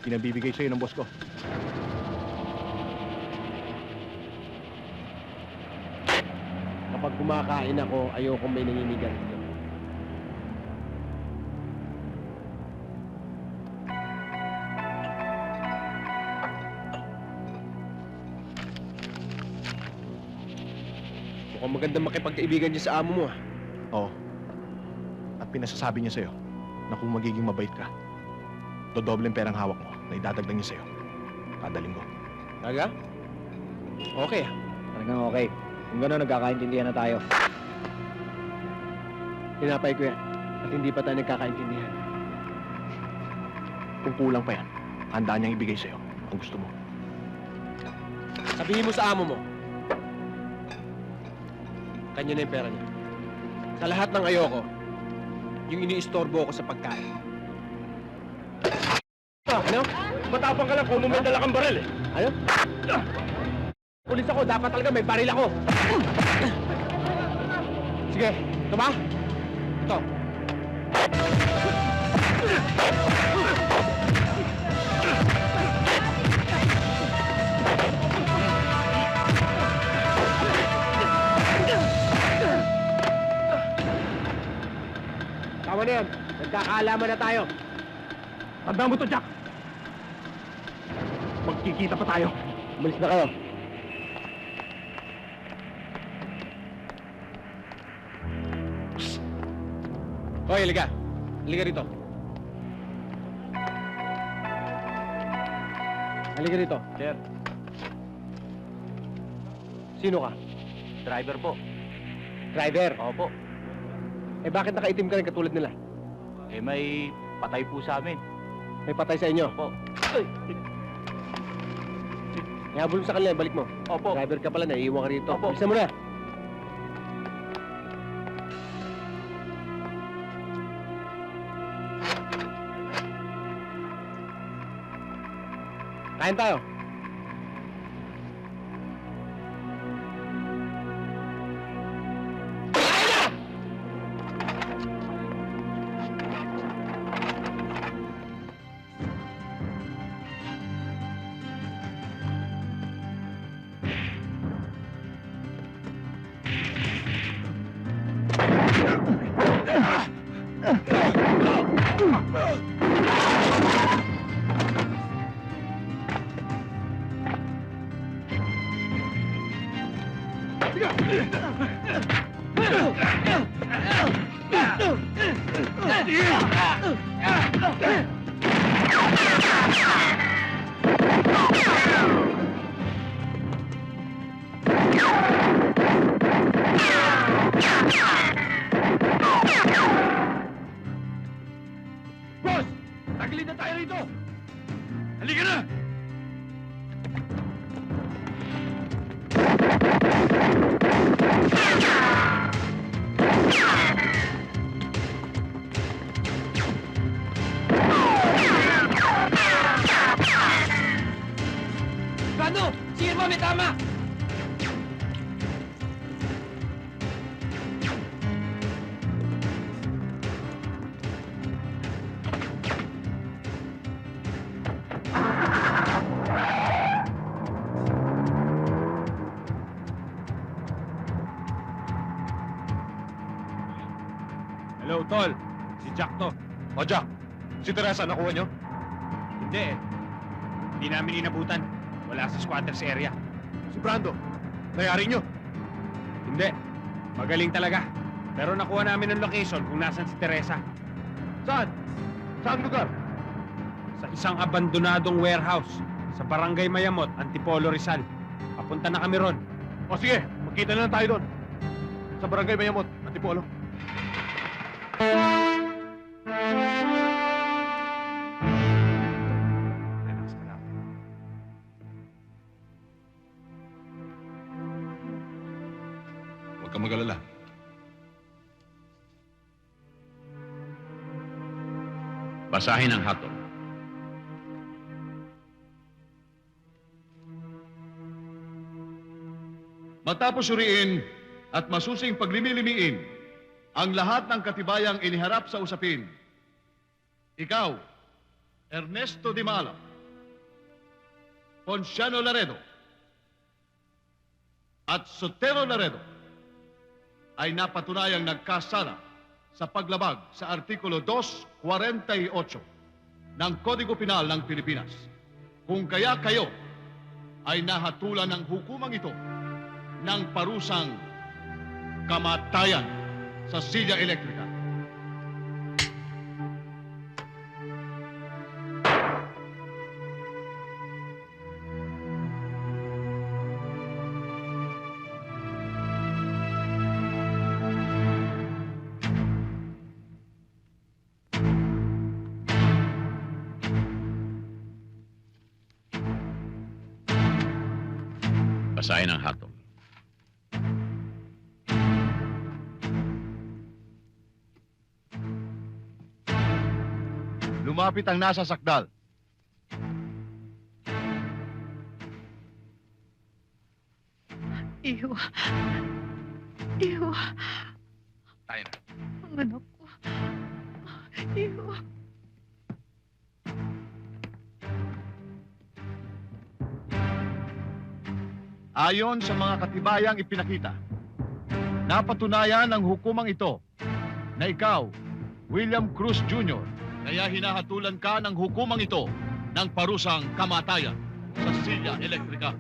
pinabibigay sa'yo ng boss ko. Kapag kumakain ako, ayokong may naninigan dito. Mukhang magandang makipagkaibigan niya sa amo mo, ah. Oo. At pinasasabi niya sa'yo na kung magiging mabait ka, dodobleng perang hawak mo na idadagdag niya sa'yo kada linggo. Talaga? Okay, ah. Talagang okay. Kung gano'n, nagkakaintindihan na tayo. Tinapay ko yan. At hindi pa tayo nagkakaintindihan. Kung kulang pa yan, handa niyang ibigay sa'yo ang gusto mo. Sabihin mo sa amo mo, kanya na yung pera niya. Sa lahat ng ayoko, yung iniistorbo ko sa pagkain. Ano? Matapang ka lang kung may dala kang baril, eh. Ano? Pulis ako, dapat talaga may baril ako. Sige, ito ba? Ito. Tama na yan. Nagkakaalaman na tayo. Tandaan mo to, Jack! Magkikita pa tayo. Umalis na kayo. Hoy, halika. Halika rito. Halika rito. Sir, Sino ka? driver po. Driver. Opo. Eh bakit nakaitim ka rin katulad nila? Eh, may patay po sa amin. May patay sa inyo. Opo. Ihabol mo sa kanila, balik mo. Opo. Driver ka pala, naiiwan ka rito. Opo. Bilisan mo na. Kain tayo. Boss! Tagilid na tayo rito! Halika na! Ano? Sige mo, may tama! Hello, Tol. Si Jack to. O, Jack. Si Teresa, nakuha niyo? Hindi eh. Hindi namin inabutan. Wala sa squatters area. Si Brando. Nayari niyo? Hindi. Magaling talaga. Pero nakuha namin ang location kung nasan si Teresa. Saan? Saan lugar? Sa isang abandonadong warehouse sa Barangay Mayamot, Antipolo, Rizal. Papunta na kami ron. O sige, magkita na lang tayo doon. Sa Barangay Mayamot, Antipolo. Relax ka lang. Huwag kang mag-alala. Basahin ang hatol. Matapos suriin at masusing paglimilimiin ang lahat ng katibayang iniharap sa usapin, ikaw, Ernesto Di Mala, Ponciano Laredo at Sotero Laredo ay napatunayang nagkasala sa paglabag sa Artikulo 248 ng Kodigo Penal ng Pilipinas. Kung kaya kayo ay nahatulan ng hukumang ito ng parusang kamatayan sa silya elektrika. Basahin ang hatol. Lumapit ang nasa sakdal. Iwa. Iwa. Tayo na. Ang anak ko. Iwa. Ayon sa mga katibayang ipinakita, napatunayan ng hukumang ito na ikaw, William Cruz Jr., kaya hinahatulan ka ng hukumang ito ng parusang kamatayan sa silya elektrika.